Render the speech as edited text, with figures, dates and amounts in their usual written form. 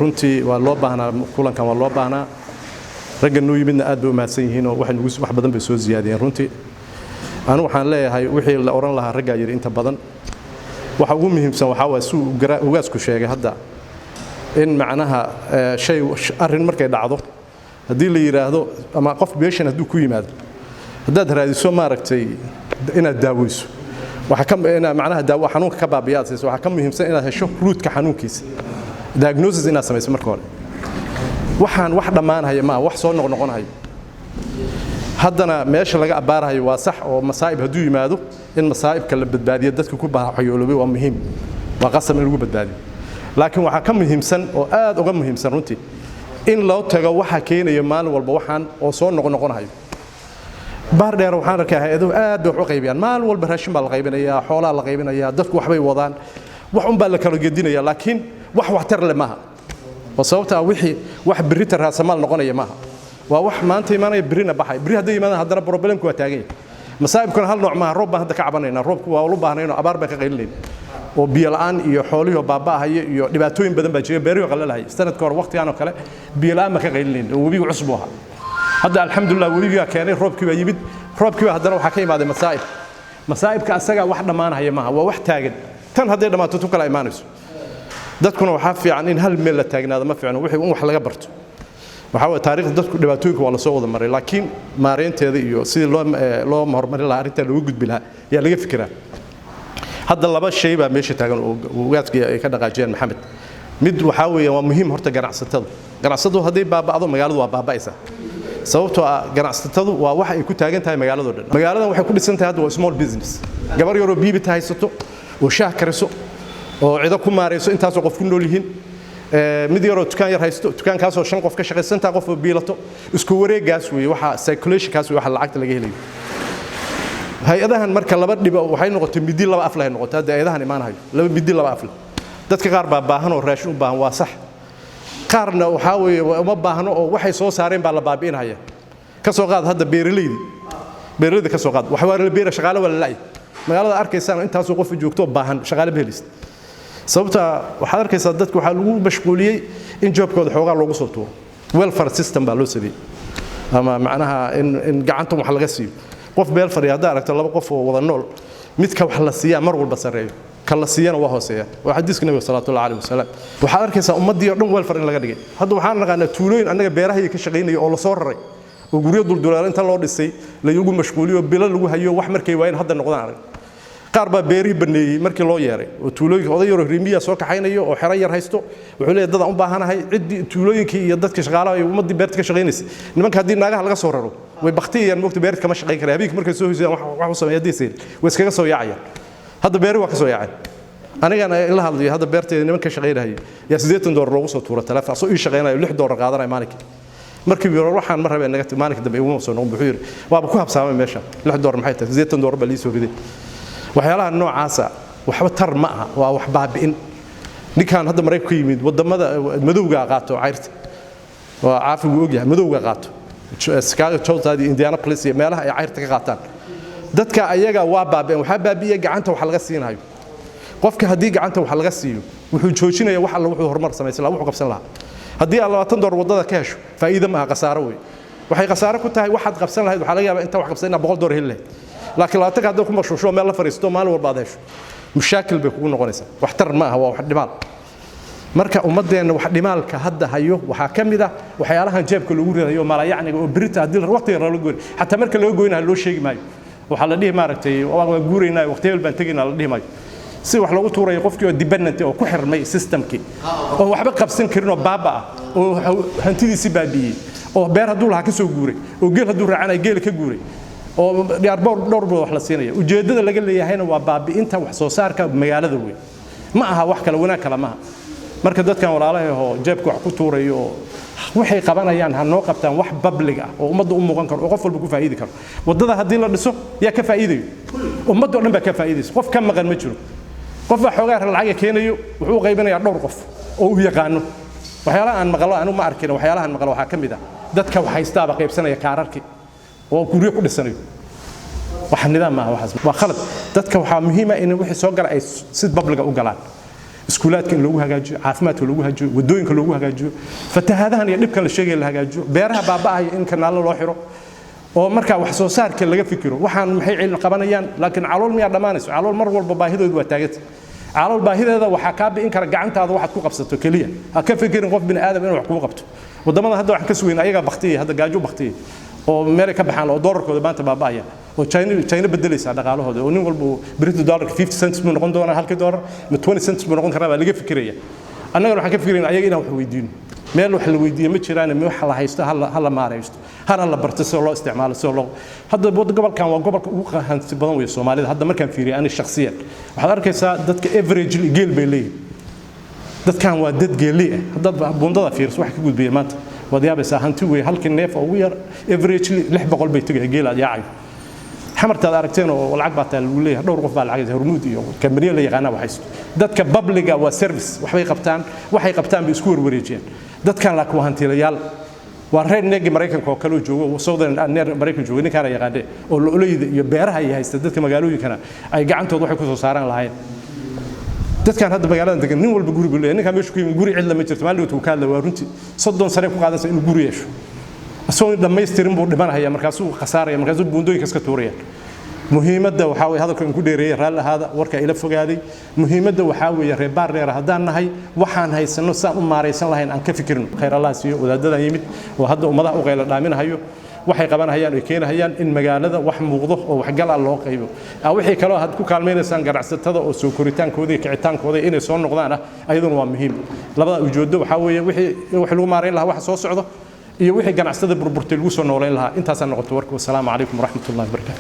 runtii waa loo baahnaa kulankan waa loo baahnaa ragga noo yimidna aad bay u mahadsan yihiin oo waxay nagu wax badan bay soo ziyaadiyeen runtii anu waxaan leeyahay wixii la oran lahaa ragga yiri inta badan waxa ugu muhiimsan waxa waa suu ugaasku sheegay hadda in macnaha shay arrin markay dhacdo hadii la yiraahdo ama qof beeshan haduu ku yimaado hadaad raadiso maaragtay inaad daawayso waxa ka macnaha daawo xanuunka ka baabiyaadayso waxa ka muhiimsan inaad hesho root-ka xanuunkiisa diagnosis inaad samayso marka hore waxaan wax dhamaanahay ma wax soo noqonahay haddana meesha laga abaarayo waa sax oo masaa'ib haduu yimaado in masaa'ibka la badbaadiyo dadka ku baaxayoolobay waa muhiim waa qasam in lagu badbaadiyo laakiin waxa ka muhiimsan oo aad uga muhiimsan runtii in loo tago waxa keenaya maalin walba waxaan oo soo noqonahay baar dheer waxaan arkaa hay'aduhu aad bay u qaybiyaan maalin walba raashin baa la qaybinayaa xoolaha la qaybinayaa dadku waxbay wadaan wax un baa la kala gedinayaa laakiin wax tar leh maaha وصوتها وحي واحد بريت الرأس مال نقنية معها وواحد ما أنت ما برينا بحي بري هذا يمانا هذا بروبلم كواتاجي مصائب كنا هالنوع مع رب هذا كعبانينا رب وربع هنا أبار بكغيلين وبيلان يحولي وبابا هي يباتوين بدن بجيه بري وقال هاي استند كور وقت يعني وكله بيلان ما كغيلين وبيجوا عصبوها هذا الحمد لله وبيجوا كان رب كوا يبيد رب كوا هذا روح حكيم هذا مصائب كأسجع واحد ما أنا هي معها وواحد تاجد كان هذا ما تتوكل إيمانس dadkuna waxa fiican in hal meel la taagnaado ma fiicno wixii wax laga barto waxa way taariikhda dadku dhibaatooyinka waa la soo wada maray laakiin maareynteeda iyo sidii loo hormarin lahaa arinta lagu gudbi lahaa yaa laga fikiraa hadda laba shay baa meesha taagan oo ugaadkii ay ka dhaqaajiyeen maxamed mid waxa weeye waa muhiim horta ganacsatadu haday baaba'do magaaladu waa baaba'aysa sababtoo ah ganacsatadu waa wax ay ku taagan tahay magaalada dhan magaaladan waxay ku dhisan tahay hadda waa small business gabar yar oo biibita haysato oo shaah kariso oo ciido ku maareyso intaas oo qof ku nool yihiin mid yar oo dukaan yar haysto dukaankaas oo 5 qof ka shaqeysanta qof biilato isku wareegaas weey waxa circulation kaas waxa lacagta laga helayo hay'adahan marka laba dhibo waxay noqotay midi laba af leh noqotay hay'adahan imaanayo laba midi laba af dadka qaar baa baahan oo raashin u baahan waa sax qaarna waxa weey uma baahno oo waxay soo saareen baa la baabiinaya ka soo qaad hadda beeraleyda ka soo qaad waxa waa la beera shaqaale wala la'ay magaalada arkaysan intaas oo qof joogto baahan shaqaale beelist sababta waxaad arkaysaa dadku waxa lagu mashquuliyay in joobkooda xoogaa loogu soo tuuro welfare system baa loo sameeyay ama macnaha in gacanta wax laga siiyo qof beel fariyaada aragto laba qof oo wada nool midka wax la siiyaa mar walba sareeyo kala siiyana waa hooseeya waa xadiiska nabiga sallallahu alayhi wasallam waxaad arkaysaa ummadii oo dhan welfare in laga dhigay hadda waxaan naqaanaa tuulooyin anaga beeraha ka shaqeynaya oo la soo raray oo guryo duldulaal inta loo dhisay la iyagu mashquuliyo bilal lagu hayo wax markay waayeen hadda noqdaan arag qaar baa beeri baneeyay markii loo yeeray oo tuulooyinka oday yar Rimiya soo kaxaynayo oo xira yar haysto wuxuu leeyahay dad aan u baahanahay cid tuulooyinkii iyo dadka shaqaalaha ay ummadii beerta ka shaqeynaysa nimanka hadii naagaha laga soo raro way baqtiyeen moogta beerta kama shaqeyn karaan habeenkii markay soo hoosayaan wax u sameeyay diisay way iskaga soo yaacayaan hadda beeri waa ka soo yaacay anigana ila hadlayo hadda beerteeda nimanka shaqeynayay yaa $8 loogu soo tuuro telefoon soo ii shaqeynayo $6 qaadanay maalinkii markii yar waxaan mar rabay naga maalinka dambe ugu soo noqon buxuu waaba ku habsaamay meesha $6 maxay tahay $8 baa liisoo riday waxyaalaha noocaasa waxba tar ma aha waa wax baabi'in ninkan hadda Mareykanka yimid wadamada madowga qaato cayrta waa caafigu og yahay madowga qaato Chicago Tulsa Indianapolis iyo meelaha ay cayrta ka qaataan dadka ayaga waa baabi'in waxa baabi'iyay gacanta wax laga siinayo qofka hadii gacanta wax laga siiyo wuxuu joojinayaa wax alla wuxuu horumar sameeyay wuxuu qabsan lahaa hadii $20 wadada ka hesho faa'iido ma qasaaro way waxay qasaaro ku tahay waxaad qabsan lahayd waxa laga yaabaa inta wax qabsanaa $100 hel leh laakiin la tagad ku mashruuco meel la fariisto maalin walba adeesho mushakil bay kugu noqonaysaa wax tar ma aha waa wax dhimaal marka ummadeena wax dhimaalka hadda hayo waxa kamid ah waxyaalahan jeebka lagu ridayo malayacniga oo birita hadii waqtiga la goyn hatta marka laga goynayo loo sheegi maayo waxa la dhihi maaragtay waa guureynaa waqtiga baan taginaa la dhihi maayo si wax lagu tuurayo qofkii oo dependent oo ku xirmay systemkii oo waxba qabsan karin oo baaba ah oo hantidiisi baabiyay oo beer haduu laha ka soo guuray oo geel haduu raacanay geel ka guuray oo dhowr bood wax la siinaya ujeedada laga leeyahayna waa baabi'inta wax soo saarka magaalada weyn ma aha wax kala wanaag kala ma marka dadkan walaalahay oo jeebka wax ku tuurayo waxay qabanayaan ha noo qabtaan wax public ah oo ummadda u muuqan karo oo qof walba ku faa'iidi karo wadada hadii la dhiso yaa ka faa'iidayo ummadda oo dhan baa ka faa'iidayso qof ka maqan ma jiro qof wax xoogaa lacag keenayo wuxuu qaybinayaa dhowr qof oo uu yaqaano waxyaalaha aan maqlo anu ma arkin waxyaalaha aan maqlo waxa kamid ah dadka wax haystaaba qaybsanaya kaararkii oo guriga ku dhisanayo wax nidaam ma waxa waa khalad dadka waxa muhiim ah in wixii soo galay ay si public u galaan iskuulaadka in lagu hagaajiyo caafimaadka lagu hagaajiyo wadooyinka lagu hagaajiyo fatahaadahan iyo dhibkan la sheegay la hagaajiyo beeraha baaba'aya in kanaalo loo xiro oo marka wax soo saarka laga fikiro waxaan maxay cilmi qabanayaan laakiin calool miya dhamaanayso calool mar walba baahidoodu waa taaganta calool baahideeda waxa ka bi'in kara gacantaada waxaad ku qabsato kaliya ha ka fikirin qof bini aadam inuu wax ku qabto wadamada hadda wax ka suweyn ayaga baqtiyay hadda gaajo baqtiyay oo meel ka baxaan oo doolarkooda maanta baaba'aya oo China bedelaysa dhaqaalahooda oo nin walba British dollar 50 cents buu noqon doonaa halkii dollar ma 20 cents buu noqon karaa laga fikiraya annaga waxaan ka fikirayna ayaga inaan wax weydiino meel wax la weydiiyo ma jiraan ma wax la haysto hal maaraysto hal la barto si loo isticmaalo si loo hadda gobolkan waa gobolka ugu hanti badan weey Soomaalida hadda markaan fiiriyo ani shakhsiyan waxaad arkaysaa dadka average geel bay leeyihiin dadkan waa dad geeli ah hadda bundada fiirs wax ka gudbiyay maanta wadiyaabaysaa hanti weey halkii neef ugu yar average 600 bay tagay geel aad yaacay xamartaad aragteen oo lacag baa taa lagu leeyahay dhowr qof baa lacag hormuud iyo kamariya la yaqaan waxaysto dadka publiga waa service waxay qabtaan bay isku warwareejiyaan dadkan la ku hantilayaal waa reer neegi Mareykanka oo kale joogo Southern American joogo ninka la yaqaan oo loolayda iyo beeraha ay haysta dadka magaalooyinkana ay gacantooda waxay ku soo saaraan lahayn dadkan hadda magaalada degan nin walba guri buu leeyahay ninka meesha ku yimid guri cid lama jirto maalin uu ka hadlay waa runtii 30 sano ku qaadanaysa inuu guri yeesho asoo dhamaystirin buu dhimanaya markaas uu khasaaraya markaas uu buundooyinka iska tuuraya muhiimadda waxa way hadalka in ku dheereeyay raal ahaada warka ila fogaaday muhiimadda waxa way reebaar reer hadaan nahay waxaan haysano saan u maareysan lahayn aan ka fikirno khayr Allah siiyo wadaadadan yimid oo hadda ummadaha u qayla dhaaminahayo waxay qabanayaan ay keenayaan in magaalada wax muuqdo oo wax gal ah loo qaybo wixii kale oo had ku kaalmeynaysan ganacsatada oo soo koritaankooda iyo kicitaankooda inay soo noqdaan ayaduna waa muhiim labada ujeedo waxa weeye wixii wax lagu maareyn lahaa wax soo socdo iyo wixii ganacsatada burburtay lagu soo nooleyn lahaa intaas aan noqoto warku. Assalaamu calaykum waraxmatullaahi wabarakaatuh.